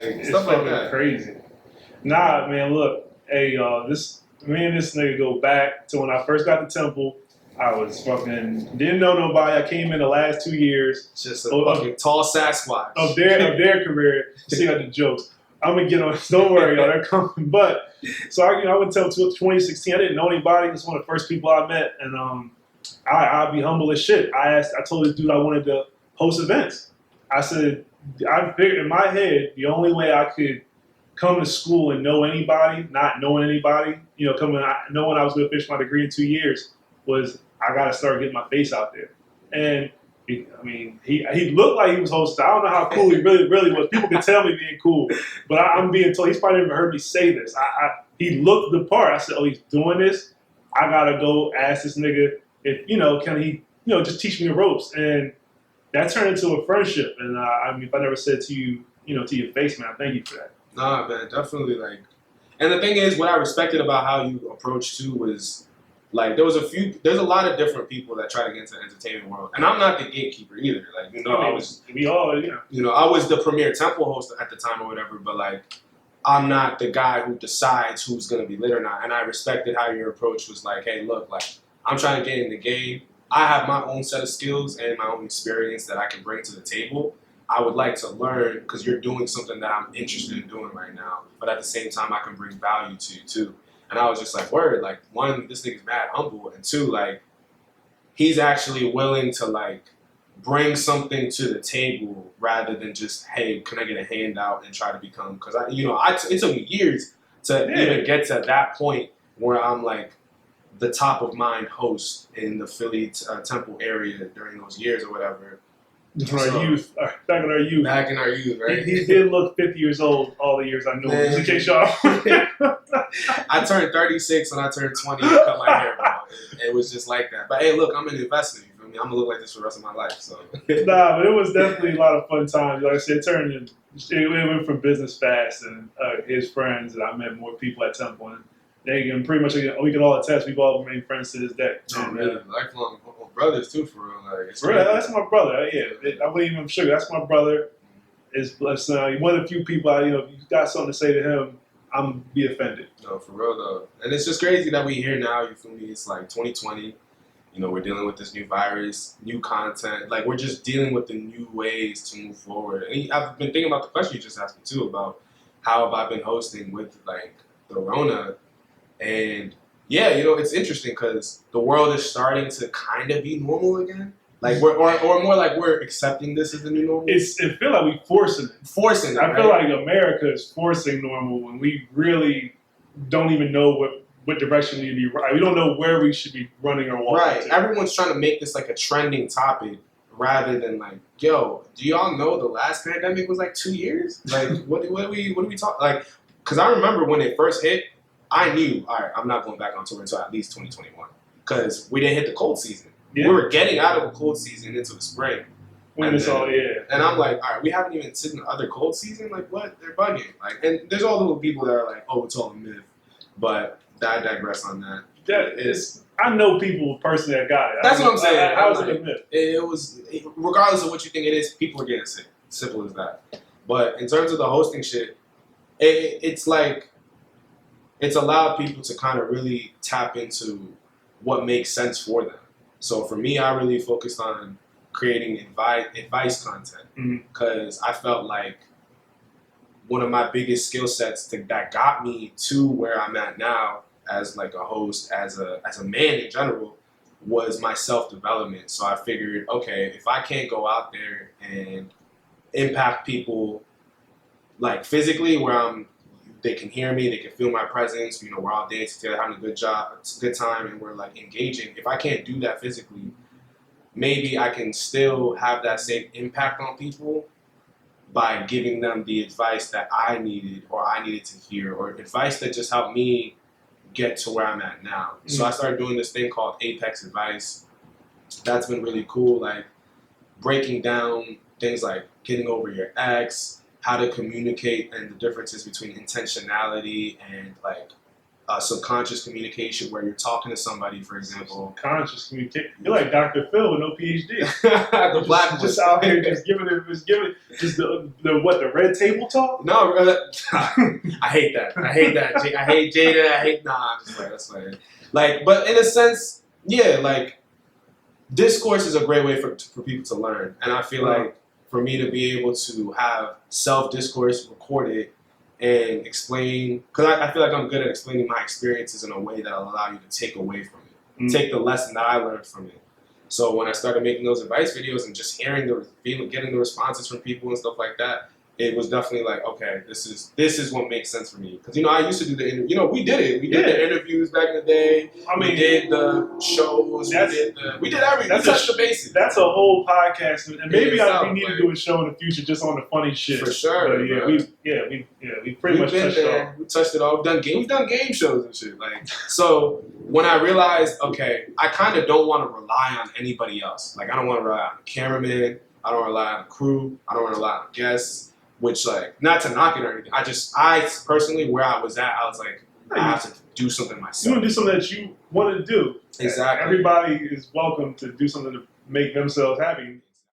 It's stuff like that. Crazy. Nah, man, look, hey, me and this nigga go back to when I first got to Temple. I was fucking didn't know nobody. I came in the last 2 years. Just a fucking tall Sasquatch of their career. See how the jokes. I'm gonna get on. Don't worry, y'all. They're coming. But so I went to 2016. I didn't know anybody. This was one of the first people I met, and I'd be humble as shit. I told this dude I wanted to host events. I said, I figured in my head the only way I could come to school and know anybody, not knowing anybody, knowing I was going to finish my degree in 2 years, was I got to start getting my face out there. And he looked like he was hosting. I don't know how cool he really was. People can tell me being cool, but I'm being told, he's probably never heard me say this. He looked the part. I said, oh, he's doing this. I gotta go ask this nigga if, can he, just teach me the ropes. And that turned into a friendship. And if I never said to you, to your face, man, thank you for that. Nah, man, definitely. And the thing is, what I respected about how you approached too was, there's a lot of different people that try to get into the entertainment world. And I'm not the gatekeeper either. I was the premier Temple host at the time or whatever, but I'm not the guy who decides who's going to be lit or not. And I respected how your approach was hey, look, I'm trying to get in the game. I have my own set of skills and my own experience that I can bring to the table. I would like to learn because you're doing something that I'm interested in doing right now. But at the same time, I can bring value to you too. And I was just word, one, this nigga's mad humble. And two, he's actually willing to bring something to the table rather than just, hey, can I get a handout and try to become, because it took me years to even get to that point where I'm the top of mind host in the Philly Temple area during those years or whatever. Back in our youth. Back in our youth, right? He did look 50 years old all the years I knew him. In case y'all. I turned 36 when I turned 20 and cut my hair, bro. It was just like that. But hey, look, I'm an investor. You feel me? I'm gonna look like this for the rest of my life. So. Nah, but it was definitely a lot of fun times. Like I said, it went from business fast, and his friends, and I met more people at Temple. And they can pretty much, we can all attest, we've all remained friends to this day. Oh, really? Lifelong brothers, too, for real. That's my brother. Yeah, I wouldn't even sugar. That's my brother. Is one of the few people, if you got something to say to him, I'm be offended. No, for real, though. And it's just crazy that we here now, you feel me? It's 2020. We're dealing with this new virus, new content. We're just dealing with the new ways to move forward. And I've been thinking about the question you just asked me, too, about how have I been hosting with, the Rona. And yeah, it's interesting because the world is starting to kind of be normal again. We're more we're accepting this as the new normal. It feels like we forcing it. I feel like America is forcing normal when we really don't even know what direction we need to be right. We don't know where we should be running or walking. Right. Everyone's trying to make this a trending topic rather than yo, do y'all know the last pandemic was 2 years? What do we talk because I remember when it first hit, I knew, all right, I'm not going back on tour until at least 2021 because we didn't hit the cold season. Yeah. We were getting out of a cold season into the spring. And I'm all right, we haven't even seen the other cold season? What? They're bugging. And there's all the little people that are oh, it's all a myth. But I digress on that. I know people personally that got it. That's what I'm saying. How is it a myth? It was, regardless of what you think it is, people are getting sick. Simple as that. But in terms of the hosting shit, it's it's allowed people to kind of really tap into what makes sense for them. So for me, I really focused on creating advice content because I felt one of my biggest skill sets that got me to where I'm at now as a host, as a man in general, was my self-development. So I figured, okay, if I can't go out there and impact people physically where they can hear me, they can feel my presence, we're all dancing together, having a good time, and we're engaging. If I can't do that physically, maybe I can still have that same impact on people by giving them the advice that I needed or I needed to hear, or advice that just helped me get to where I'm at now. So I started doing this thing called Apex Advice. That's been really cool, breaking down things like getting over your ex, how to communicate and the differences between intentionality and subconscious communication where you're talking to somebody, for example. Conscious communication. You're like Dr. Phil with no PhD. The black just out here just giving it just the red table talk. No, I hate that. I hate Jada. I'm just like, that's like, but in a sense, yeah, like discourse is a great way for people to learn, and I feel like for me to be able to have self-discourse recorded and explain, because I feel like I'm good at explaining my experiences in a way that will allow you to take away from it, take the lesson that I learned from it. So when I started making those advice videos and just hearing getting the responses from people and stuff like that, it was definitely like, okay, this is what makes sense for me. Because I used to do the interview. We did it. We did the interviews back in the day. We did the shows. We did everything. We touched the basics. That's a whole podcast, and maybe we need to do a show in the future just on the funny shit. For sure. But we pretty much touched it all. We touched it all. We've done game shows and shit. Like, so when I realized, okay, I kind of don't want to rely on anybody else. Like, I don't want to rely on the cameraman. I don't rely on the crew. I don't want to rely on guests. Which, like, not to knock it or anything. I personally, where I was at, I was like, I have to do something myself. You want to do something that you want to do. Exactly. Everybody is welcome to do something to make themselves happy.